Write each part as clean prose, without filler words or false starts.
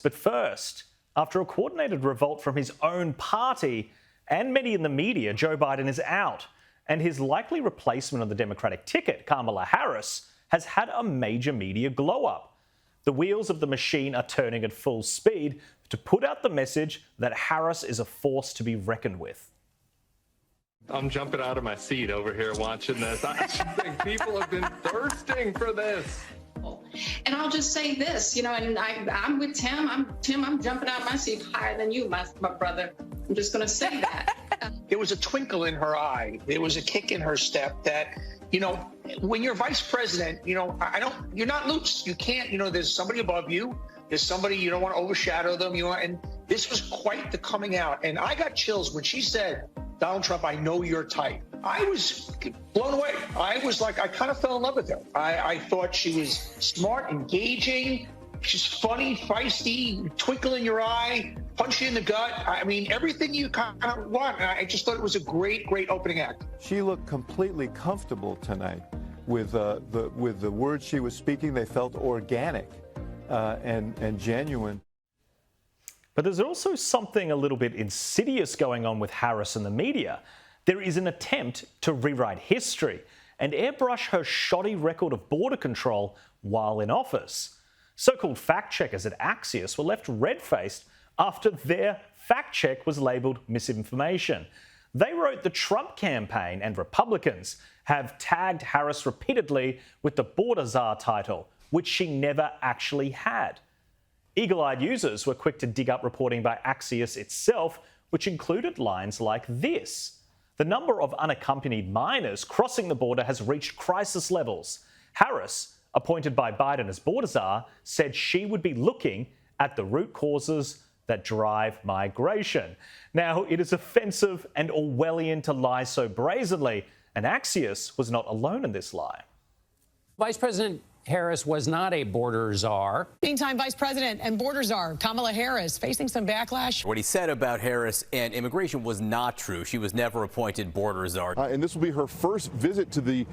But first, after a coordinated revolt from his own party and many in the media, Joe Biden is out, and his likely replacement on the Democratic ticket, Kamala Harris, has had a major media glow-up. The wheels of the machine are turning at full speed to put out the message that Harris is a force to be reckoned with. I'm jumping out of my seat over here watching this. I think people have been thirsting for this. And I'll just say this, and I'm with Tim. I'm jumping out of my seat higher than you, my brother. I'm just going to say that. There was a twinkle in her eye. There was a kick in her step that, when you're vice president, you're not loose. You can't, there's somebody above you. There's somebody, you don't want to overshadow them. And this was quite the coming out. And I got chills when she said, Donald Trump, I know your type. I was blown away. I kind of fell in love with her. I thought she was smart, engaging. She's funny, feisty, twinkle in your eye, punch you in the gut. I mean, everything you kind of want. And I just thought it was a great, great opening act. She looked completely comfortable tonight with the words she was speaking. They felt organic and genuine. But there's also something a little bit insidious going on with Harris and the media. There is an attempt to rewrite history and airbrush her shoddy record of border control while in office. So-called fact-checkers at Axios were left red-faced after their fact-check was labelled misinformation. They wrote the Trump campaign and Republicans have tagged Harris repeatedly with the border czar title, which she never actually had. Eagle-eyed users were quick to dig up reporting by Axios itself, which included lines like this. The number of unaccompanied minors crossing the border has reached crisis levels. Harris, appointed by Biden as border czar, said she would be looking at the root causes that drive migration. Now, it is offensive and Orwellian to lie so brazenly, and Axios was not alone in this lie. Vice President Harris was not a border czar. Meantime, Vice President and border czar Kamala Harris facing some backlash. What he said about Harris and immigration was not true. She was never appointed border czar. And this will be her first visit to the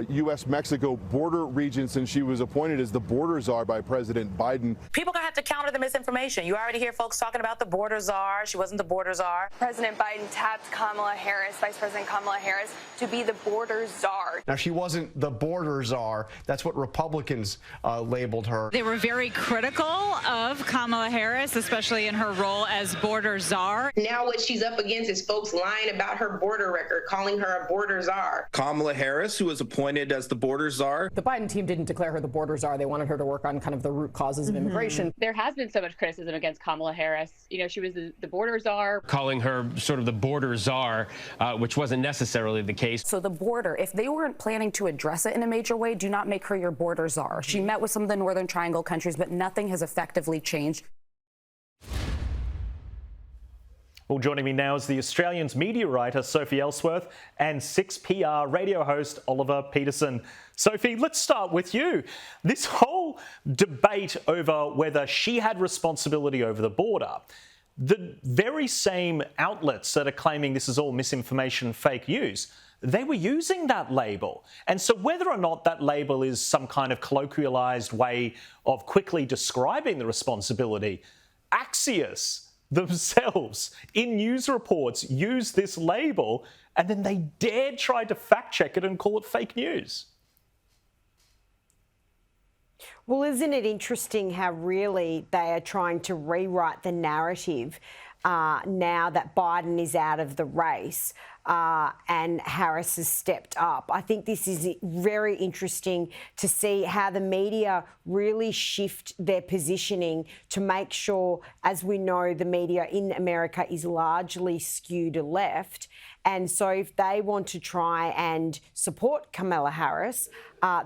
U.S.-Mexico border region since she was appointed as the border czar by President Biden. People gonna have to counter the misinformation. You already hear folks talking about the border czar. She wasn't the border czar. President Biden tapped Kamala Harris, Vice President Kamala Harris, to be the border czar. Now, she wasn't the border czar. That's what Republicans labeled her. They were very critical of Kamala Harris, especially in her role as border czar. Now what she's up against is folks lying about her border record, calling her a border czar. Kamala Harris, who was appointed as the border czar. The Biden team didn't declare her the border czar. They wanted her to work on kind of the root causes of immigration. There has been so much criticism against Kamala Harris. She was the border czar. Calling her sort of the border czar, which wasn't necessarily the case. So the border, if they weren't planning to address it in a major way, do not make her your border czar. She met with some of the Northern Triangle countries, but nothing has effectively changed. Well, joining me now is the Australian's media writer, Sophie Ellsworth, and 6PR radio host, Oliver Peterson. Sophie, let's start with you. This whole debate over whether she had responsibility over the border, the very same outlets that are claiming this is all misinformation, fake news, they were using that label. And so whether or not that label is some kind of colloquialized way of quickly describing the responsibility, Axios themselves in news reports use this label and then they dared try to fact check it and call it fake news. Well, isn't it interesting how really they are trying to rewrite the narrative now that Biden is out of the race and Harris has stepped up? I think this is very interesting to see how the media really shift their positioning to make sure, as we know, the media in America is largely skewed left. And so if they want to try and support Kamala Harris,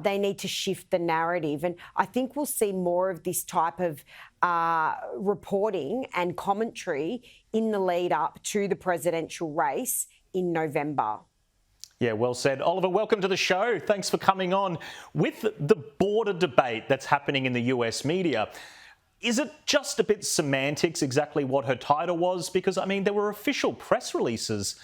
they need to shift the narrative. And I think we'll see more of this type of reporting and commentary in the lead up to the presidential race in November. Yeah, well said. Oliver, welcome to the show. Thanks for coming on. With the border debate that's happening in the US media, is it just a bit semantics exactly what her title was? Because, I mean, there were official press releases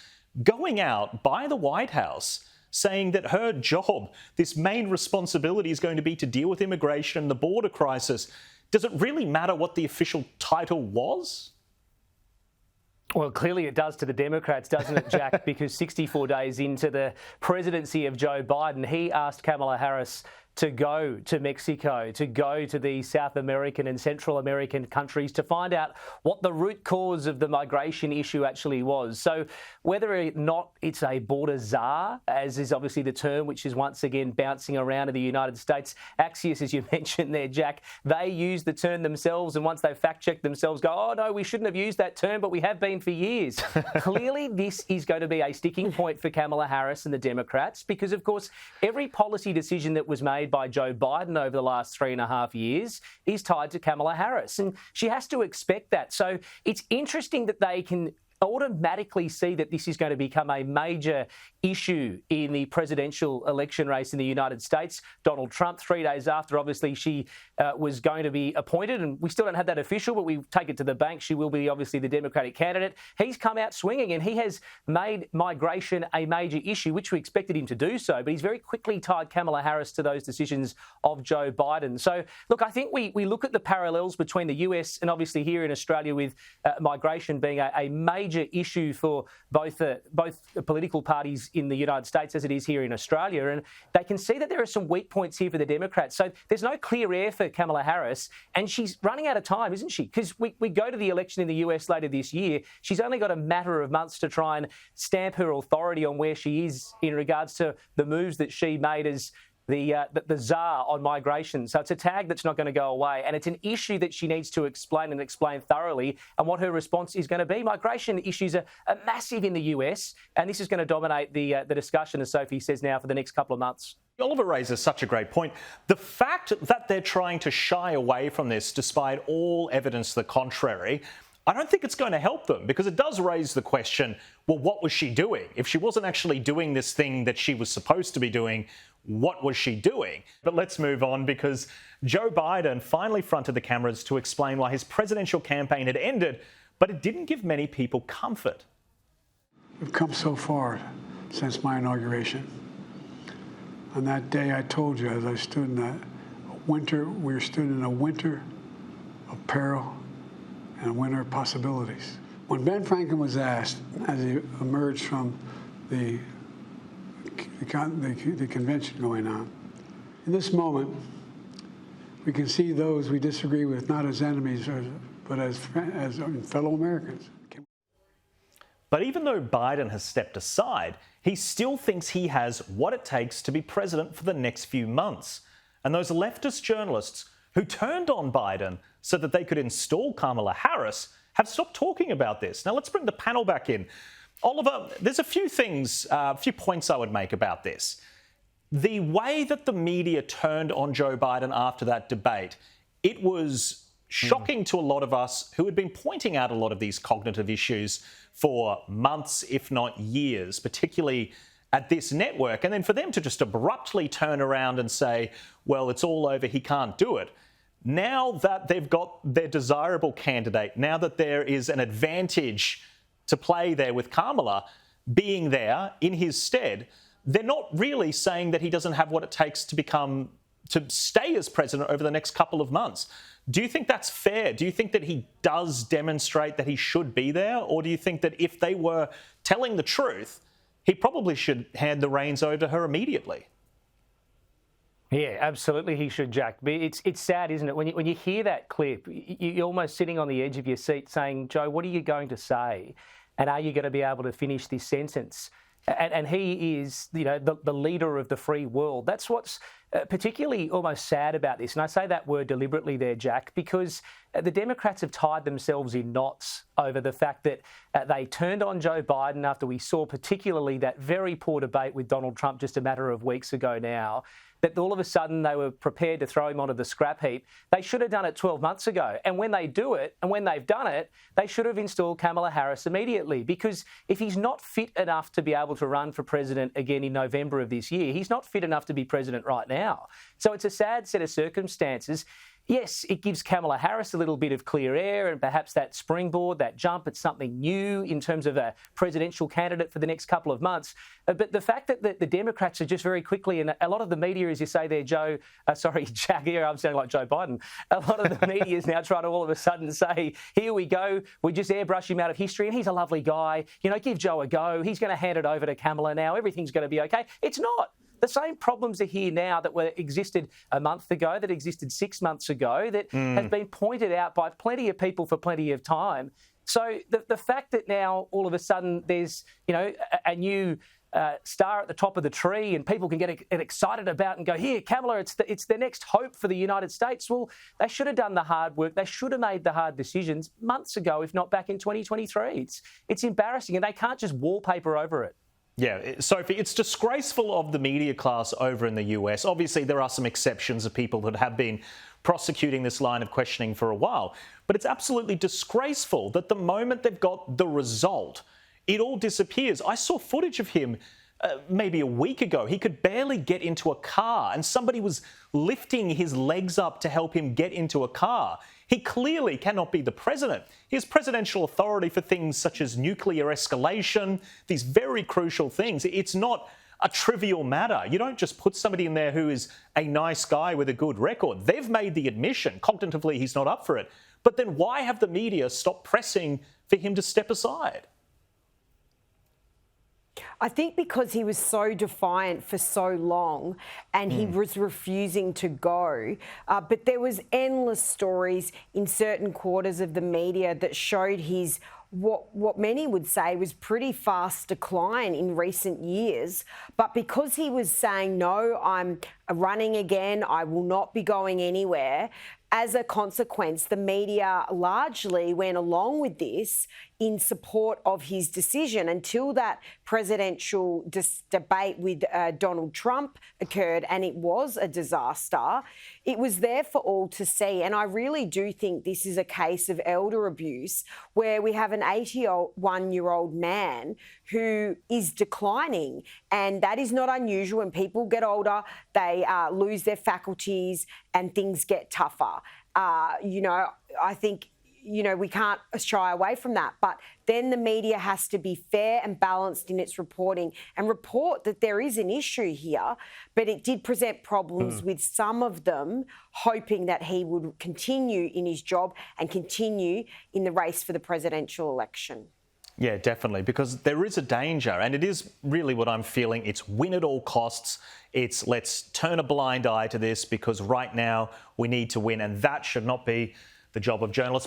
going out by the White House saying that her job, this main responsibility, is going to be to deal with immigration and the border crisis. does it really matter what the official title was? Well, clearly it does to the Democrats, doesn't it, Jack? Because 64 days into the presidency of Joe Biden, he asked Kamala Harris to go to Mexico, to go to the South American and Central American countries to find out what the root cause of the migration issue actually was. So whether or not it's a border czar, as is obviously the term which is once again bouncing around in the United States, Axios, as you mentioned there, Jack, they use the term themselves, and once they fact-check themselves, go, oh, no, we shouldn't have used that term, but we have been for years. Clearly, this is going to be a sticking point for Kamala Harris and the Democrats because, of course, every policy decision that was made by Joe Biden over the last 3.5 years is tied to Kamala Harris, and she has to expect that. So it's interesting that they can automatically see that this is going to become a major issue in the presidential election race in the United States. Donald Trump, 3 days after, obviously, she was going to be appointed, and we still don't have that official, but we take it to the bank. She will be, obviously, the Democratic candidate. He's come out swinging, and he has made migration a major issue, which we expected him to do so, but he's very quickly tied Kamala Harris to those decisions of Joe Biden. So, look, I think we look at the parallels between the US and obviously here in Australia with migration being a major issue for both political parties in the United States as it is here in Australia, and they can see that there are some weak points here for the Democrats. So there's no clear air for Kamala Harris, and she's running out of time, isn't she? Because we go to the election in the US later this year. She's only got a matter of months to try and stamp her authority on where she is in regards to the moves that she made as the czar on migration. So it's a tag that's not going to go away, and it's an issue that she needs to explain and explain thoroughly, and what her response is going to be. Migration issues are massive in the US, and this is going to dominate the discussion, as Sophie says now, for the next couple of months. Oliver raises such a great point. The fact that they're trying to shy away from this, despite all evidence to the contrary, I don't think it's going to help them, because it does raise the question, well, what was she doing? If she wasn't actually doing this thing that she was supposed to be doing, what was she doing? But let's move on, because Joe Biden finally fronted the cameras to explain why his presidential campaign had ended, but it didn't give many people comfort. We've come so far since my inauguration. On that day, I told you, as I stood in that winter, we stood in a winter of peril and a winter of possibilities. When Ben Franklin was asked, as he emerged from the convention going on, in this moment, we can see those we disagree with not as enemies, but as fellow Americans. But even though Biden has stepped aside, he still thinks he has what it takes to be president for the next few months. And those leftist journalists who turned on Biden so that they could install Kamala Harris have stopped talking about this. Now, let's bring the panel back in. Oliver, there's a few things, a few points I would make about this. The way that the media turned on Joe Biden after that debate, it was shocking to a lot of us who had been pointing out a lot of these cognitive issues for months, if not years, particularly at this network. And then for them to just abruptly turn around and say, well, it's all over, he can't do it. Now that they've got their desirable candidate, now that there is an advantage to play there with Kamala being there in his stead, they're not really saying that he doesn't have what it takes to stay as president over the next couple of months. Do you think that's fair? Do you think that he does demonstrate that he should be there? Or do you think that if they were telling the truth, he probably should hand the reins over to her immediately? Yeah, absolutely he should, Jack. It's sad, isn't it? When you hear that clip, you're almost sitting on the edge of your seat saying, Joe, what are you going to say? And are you going to be able to finish this sentence? And he is, the leader of the free world. That's what's particularly almost sad about this. And I say that word deliberately there, Jack, because the Democrats have tied themselves in knots over the fact that they turned on Joe Biden after we saw particularly that very poor debate with Donald Trump just a matter of weeks ago now, that all of a sudden they were prepared to throw him onto the scrap heap. They should have done it 12 months ago. And when they do it, and when they've done it, they should have installed Kamala Harris immediately. Because if he's not fit enough to be able to run for president again in November of this year, he's not fit enough to be president right now. So it's a sad set of circumstances. yes, it gives Kamala Harris a little bit of clear air and perhaps that springboard, that jump at something new in terms of a presidential candidate for the next couple of months. But the fact that the Democrats are just very quickly, and a lot of the media, as you say there, Jack here, I'm sounding like Joe Biden. A lot of the media is now trying to all of a sudden say, here we go, we just airbrush him out of history and he's a lovely guy. You know, give Joe a go. He's going to hand it over to Kamala now. Everything's going to be okay. It's not. The same problems are here now that existed a month ago, that existed 6 months ago, that have been pointed out by plenty of people for plenty of time. So the fact that now all of a sudden there's, you know, a new star at the top of the tree and people can get excited about and go, here, Kamala, it's the next hope for the United States. Well, they should have done the hard work. They should have made the hard decisions months ago, if not back in 2023. It's embarrassing, and they can't just wallpaper over it. Yeah, Sophie, it's disgraceful of the media class over in the US. Obviously, there are some exceptions of people that have been prosecuting this line of questioning for a while. But it's absolutely disgraceful that the moment they've got the result, it all disappears. I saw footage of him maybe a week ago. He could barely get into a car and somebody was lifting his legs up to help him get into a car. He clearly cannot be the president. He has presidential authority for things such as nuclear escalation, these very crucial things. It's not a trivial matter. You don't just put somebody in there who is a nice guy with a good record. They've made the admission. Cognitively, he's not up for it. But then why have the media stopped pressing for him to step aside? I think because he was so defiant for so long and he was refusing to go. But there was endless stories in certain quarters of the media that showed his what many would say was pretty fast decline in recent years. But because he was saying, no, I'm running again, I will not be going anywhere, as a consequence, the media largely went along with this in support of his decision until that presidential debate with Donald Trump occurred, and it was a disaster. It was there for all to see. And I really do think this is a case of elder abuse where we have an 81-year-old man who is declining. And that is not unusual. When people get older, they lose their faculties and things get tougher. I think, we can't shy away from that. But then the media has to be fair and balanced in its reporting and report that there is an issue here. But it did present problems with some of them hoping that he would continue in his job and continue in the race for the presidential election. Yeah, definitely, because there is a danger, and it is really what I'm feeling. It's win at all costs. It's let's turn a blind eye to this because right now we need to win, and that should not be the job of journalists.